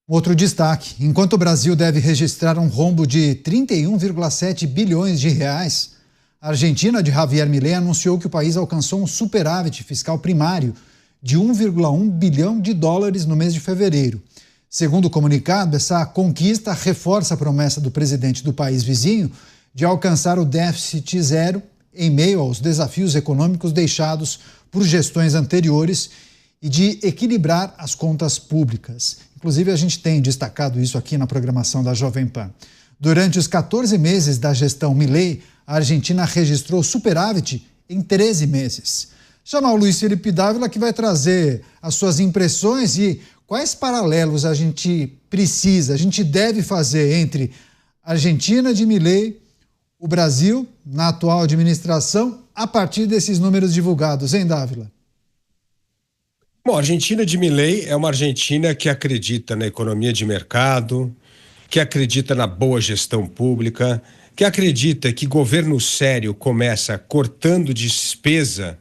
Outro destaque: enquanto o Brasil deve registrar um rombo de 31,7 bilhões de reais, a Argentina de Javier Milei anunciou que o país alcançou um superávit fiscal primário de 1,1 bilhão de dólares no mês de fevereiro. Segundo o comunicado, essa conquista reforça a promessa do presidente do país vizinho de alcançar o déficit zero em meio aos desafios econômicos deixados por gestões anteriores e de equilibrar as contas públicas. Inclusive, a gente tem destacado isso aqui na programação da Jovem Pan. Durante os 14 meses da gestão Milei, a Argentina registrou superávit em 13 meses. Chamar o Luiz Felipe Dávila, que vai trazer as suas impressões e quais paralelos a gente deve fazer entre a Argentina de Milei, o Brasil, na atual administração, a partir desses números divulgados, hein, Dávila? Bom, a Argentina de Milei é uma Argentina que acredita na economia de mercado, que acredita na boa gestão pública, que acredita que governo sério começa cortando despesa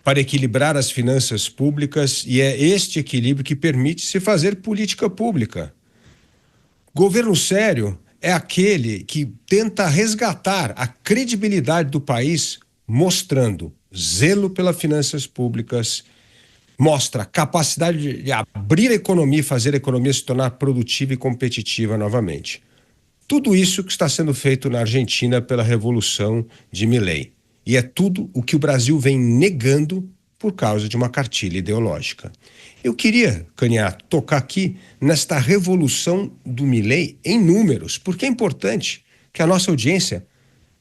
para equilibrar as finanças públicas e é este equilíbrio que permite se fazer política pública. Governo sério é aquele que tenta resgatar a credibilidade do país, mostrando zelo pelas finanças públicas, mostra capacidade de abrir a economia e fazer a economia se tornar produtiva e competitiva novamente. Tudo isso que está sendo feito na Argentina pela Revolução de Milei. E é tudo o que o Brasil vem negando por causa de uma cartilha ideológica. Eu queria, Canhato, tocar aqui nesta revolução do Milei em números, porque é importante que a nossa audiência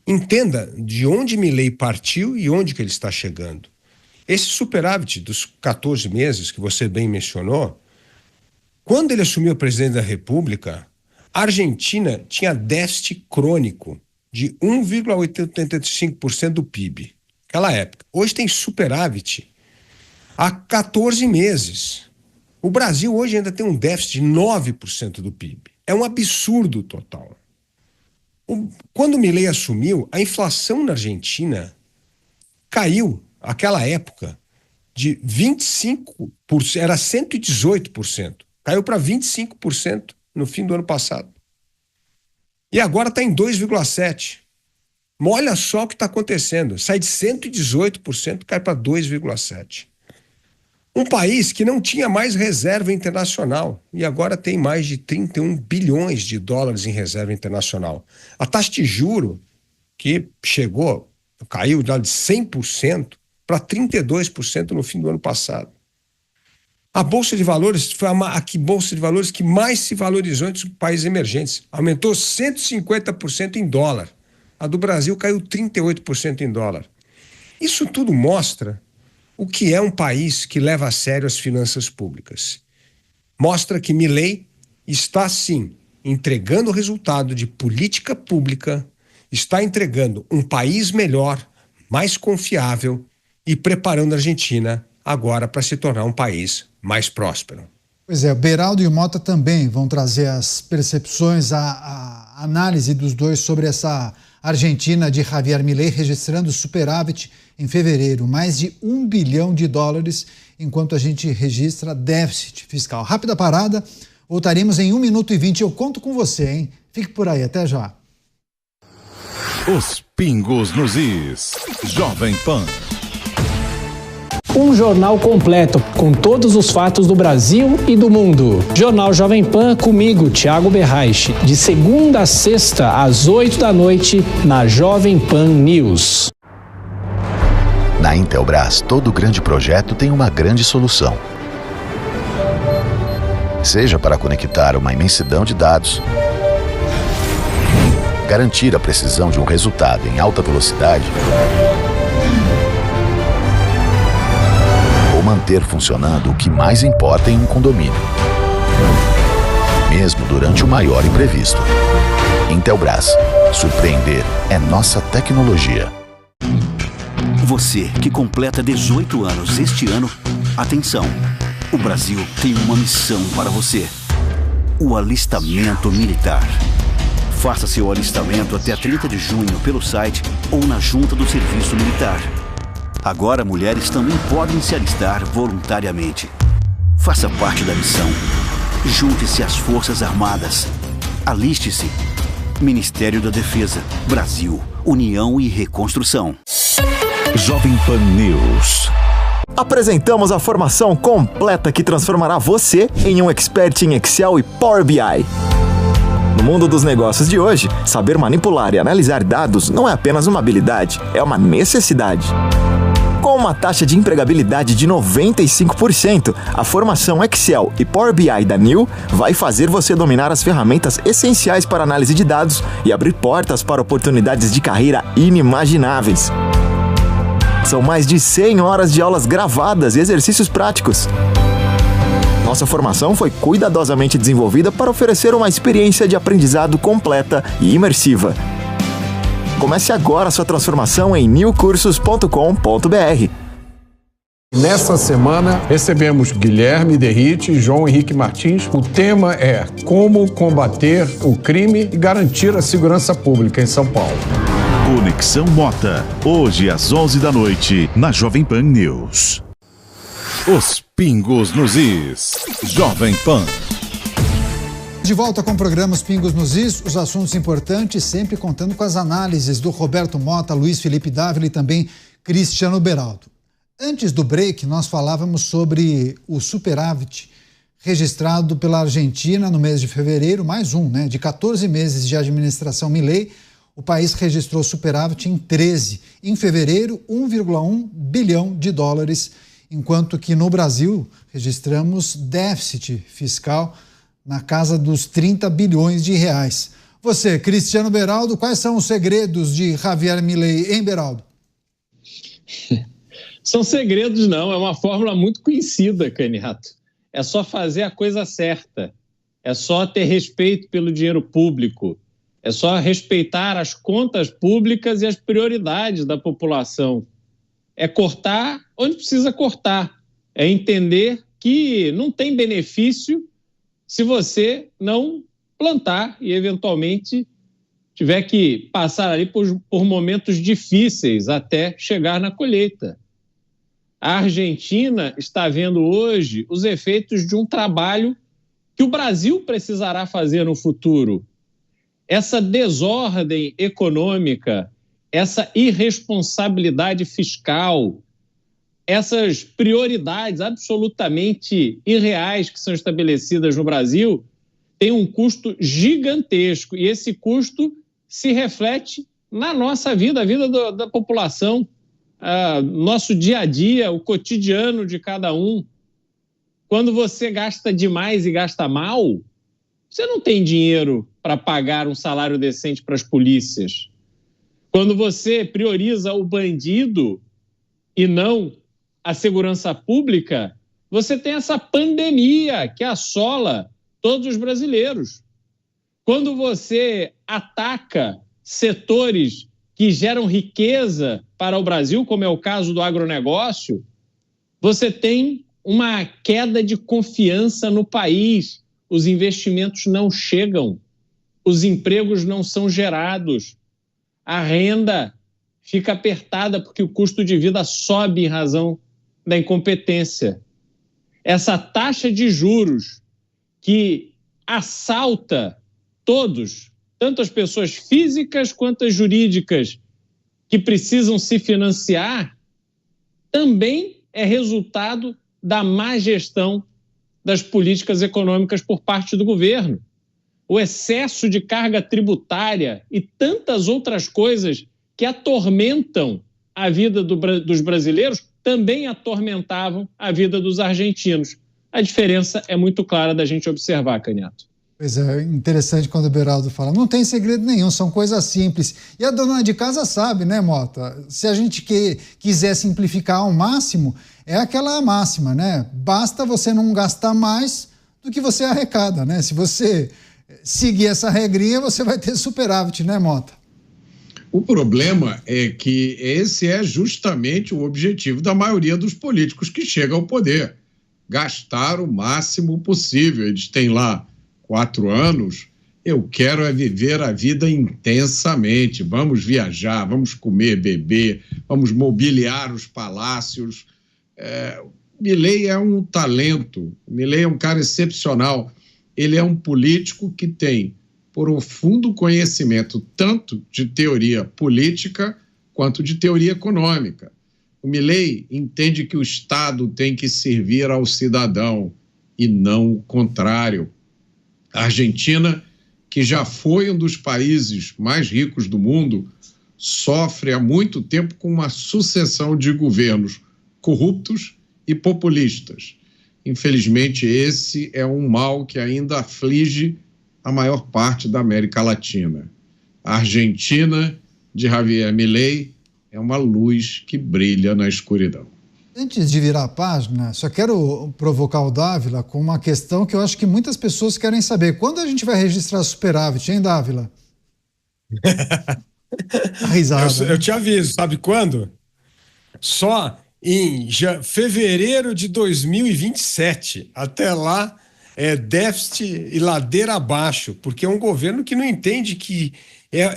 entenda de onde Milei partiu e onde que ele está chegando. Esse superávit dos 14 meses que você bem mencionou, quando ele assumiu a presidência da República, a Argentina tinha déficit crônico de 1,85% do PIB, naquela época. Hoje tem superávit há 14 meses. O Brasil hoje ainda tem um déficit de 9% do PIB. É um absurdo total. Quando o Milei assumiu, a inflação na Argentina caiu, naquela época, de 25%, era 118%. Caiu para 25% no fim do ano passado. E agora está em 2,7%. Mas olha só o que está acontecendo. Sai de 118%, cai para 2,7%. Um país que não tinha mais reserva internacional e agora tem mais de 31 bilhões de dólares em reserva internacional. A taxa de juro que caiu de 100% para 32% no fim do ano passado. A Bolsa de Valores foi a Bolsa de Valores que mais se valorizou entre os países emergentes. Aumentou 150% em dólar. A do Brasil caiu 38% em dólar. Isso tudo mostra o que é um país que leva a sério as finanças públicas. Mostra que Milei está, sim, entregando o resultado de política pública, está entregando um país melhor, mais confiável e preparando a Argentina agora para se tornar um país mais próspero. Pois é, o Beraldo e o Mota também vão trazer as percepções, a análise dos dois sobre essa Argentina de Javier Milei registrando superávit em fevereiro, mais de 1 bilhão de dólares, enquanto a gente registra déficit fiscal. Rápida parada, voltaremos em 1 minuto e 20. Eu conto com você, hein? Fique por aí, até já. Os pingos nos is. Jovem Pan. Um jornal completo com todos os fatos do Brasil e do mundo. Jornal Jovem Pan comigo, Thiago Berraich, de segunda a sexta às 8 da noite na Jovem Pan News. Na Intelbras, todo grande projeto tem uma grande solução. Seja para conectar uma imensidão de dados, garantir a precisão de um resultado em alta velocidade, ou manter funcionando o que mais importa em um condomínio, mesmo durante o maior imprevisto. Intelbras. Surpreender é nossa tecnologia. Você que completa 18 anos este ano, atenção! O Brasil tem uma missão para você: o alistamento militar. Faça seu alistamento até 30 de junho pelo site ou na Junta do Serviço Militar. Agora mulheres também podem se alistar voluntariamente. Faça parte da missão. Junte-se às Forças Armadas. Aliste-se. Ministério da Defesa. Brasil. União e Reconstrução. Jovem Pan News. Apresentamos a formação completa que transformará você em um expert em Excel e Power BI. No mundo dos negócios de hoje, saber manipular e analisar dados não é apenas uma habilidade, é uma necessidade. Com uma taxa de empregabilidade de 95%, a formação Excel e Power BI da NIL vai fazer você dominar as ferramentas essenciais para análise de dados e abrir portas para oportunidades de carreira inimagináveis. São mais de 100 horas de aulas gravadas e exercícios práticos. Nossa formação foi cuidadosamente desenvolvida para oferecer uma experiência de aprendizado completa e imersiva. Comece agora sua transformação em nilcursos.com.br. Nessa semana, recebemos Guilherme Derrite e João Henrique Martins. O tema é como combater o crime e garantir a segurança pública em São Paulo. Conexão Mota, hoje às 11 da noite, na Jovem Pan News. Os Pingos nos Is. Jovem Pan. De volta com o programa Os Pingos nos Is, os assuntos importantes, sempre contando com as análises do Roberto Mota, Luiz Felipe Dávila e também Cristiano Beraldo. Antes do break, nós falávamos sobre o superávit registrado pela Argentina no mês de fevereiro, mais um, né? De 14 meses de administração Milei, o país registrou superávit em 13. Em fevereiro, 1,1 bilhão de dólares, enquanto que no Brasil registramos déficit fiscal na casa dos 30 bilhões de reais. Você, Cristiano Beraldo, quais são os segredos de Javier Milei, hein, Beraldo? São segredos não, é uma fórmula muito conhecida, Caniato. É só fazer a coisa certa, é só ter respeito pelo dinheiro público, é só respeitar as contas públicas e as prioridades da população. É cortar onde precisa cortar, é entender que não tem benefício se você não plantar e, eventualmente, tiver que passar ali por momentos difíceis até chegar na colheita. A Argentina está vendo hoje os efeitos de um trabalho que o Brasil precisará fazer no futuro. Essa desordem econômica, essa irresponsabilidade fiscal, essas prioridades absolutamente irreais que são estabelecidas no Brasil têm um custo gigantesco e esse custo se reflete na nossa vida, a vida da população, nosso dia a dia, o cotidiano de cada um. Quando você gasta demais e gasta mal, você não tem dinheiro para pagar um salário decente para as polícias. Quando você prioriza o bandido e não a segurança pública, você tem essa pandemia que assola todos os brasileiros. Quando você ataca setores que geram riqueza para o Brasil, como é o caso do agronegócio, você tem uma queda de confiança no país. Os investimentos não chegam, os empregos não são gerados, a renda fica apertada porque o custo de vida sobe em razão da incompetência. Essa taxa de juros que assalta todos, tanto as pessoas físicas quanto as jurídicas que precisam se financiar, também é resultado da má gestão das políticas econômicas por parte do governo. O excesso de carga tributária e tantas outras coisas que atormentam a vida dos brasileiros também atormentavam a vida dos argentinos. A diferença é muito clara da gente observar, Caniato. Pois é, interessante quando o Beraldo fala, não tem segredo nenhum, são coisas simples. E a dona de casa sabe, né, Mota? Se a gente quiser simplificar ao máximo, é aquela máxima, né? Basta você não gastar mais do que você arrecada, né? Se você seguir essa regrinha, você vai ter superávit, né, Mota? O problema é que esse é justamente o objetivo da maioria dos políticos que chegam ao poder. Gastar o máximo possível. Eles têm lá 4 anos, eu quero é viver a vida intensamente. Vamos viajar, vamos comer, beber, vamos mobiliar os palácios. Milei é um talento, Milei é um cara excepcional. ele é um político que tem profundo conhecimento tanto de teoria política quanto de teoria econômica. O Milei entende que o Estado tem que servir ao cidadão e não o contrário. A Argentina, que já foi um dos países mais ricos do mundo, sofre há muito tempo com uma sucessão de governos corruptos e populistas. Infelizmente, esse é um mal que ainda aflige a maior parte da América Latina. A Argentina, de Javier Milei, é uma luz que brilha na escuridão. Antes de virar a página, só quero provocar o Dávila com uma questão que eu acho que muitas pessoas querem saber. Quando a gente vai registrar superávit, hein, Dávila? A risada. Eu te aviso, sabe quando? Só em fevereiro de 2027. Até lá é déficit e ladeira abaixo, porque é um governo que não entende que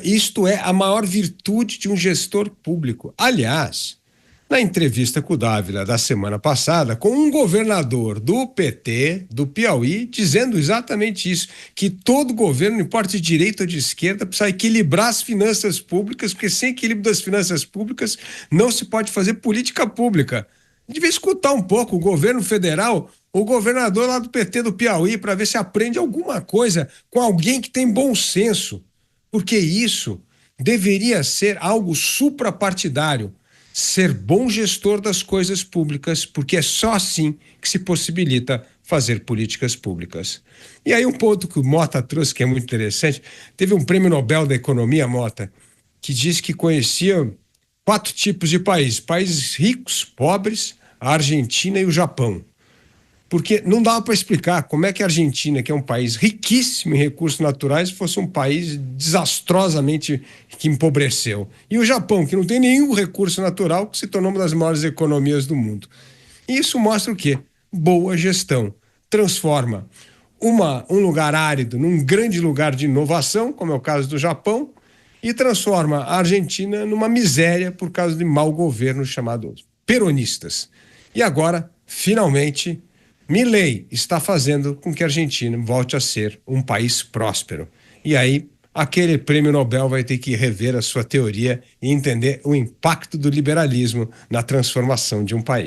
isto é a maior virtude de um gestor público. Aliás, na entrevista com o Dávila da semana passada, com um governador do PT, do Piauí, dizendo exatamente isso, que todo governo, não importa de direita ou de esquerda, precisa equilibrar as finanças públicas, porque sem equilíbrio das finanças públicas não se pode fazer política pública. Devia escutar um pouco o governo federal, o governador lá do PT do Piauí, para ver se aprende alguma coisa com alguém que tem bom senso, porque isso deveria ser algo suprapartidário. Ser bom gestor das coisas públicas, porque é só assim que se possibilita fazer políticas públicas. E aí um ponto que o Mota trouxe, que é muito interessante, teve um prêmio Nobel da Economia, Mota, que disse que conhecia 4 tipos de países ricos, pobres, a Argentina e o Japão. Porque não dava para explicar como é que a Argentina, que é um país riquíssimo em recursos naturais, fosse um país desastrosamente que empobreceu. E o Japão, que não tem nenhum recurso natural, que se tornou uma das maiores economias do mundo. E isso mostra o quê? Boa gestão. Transforma um lugar árido num grande lugar de inovação, como é o caso do Japão, e transforma a Argentina numa miséria por causa de mau governo chamado peronistas. E agora, finalmente, Milei está fazendo com que a Argentina volte a ser um país próspero. E aí, aquele prêmio Nobel vai ter que rever a sua teoria e entender o impacto do liberalismo na transformação de um país.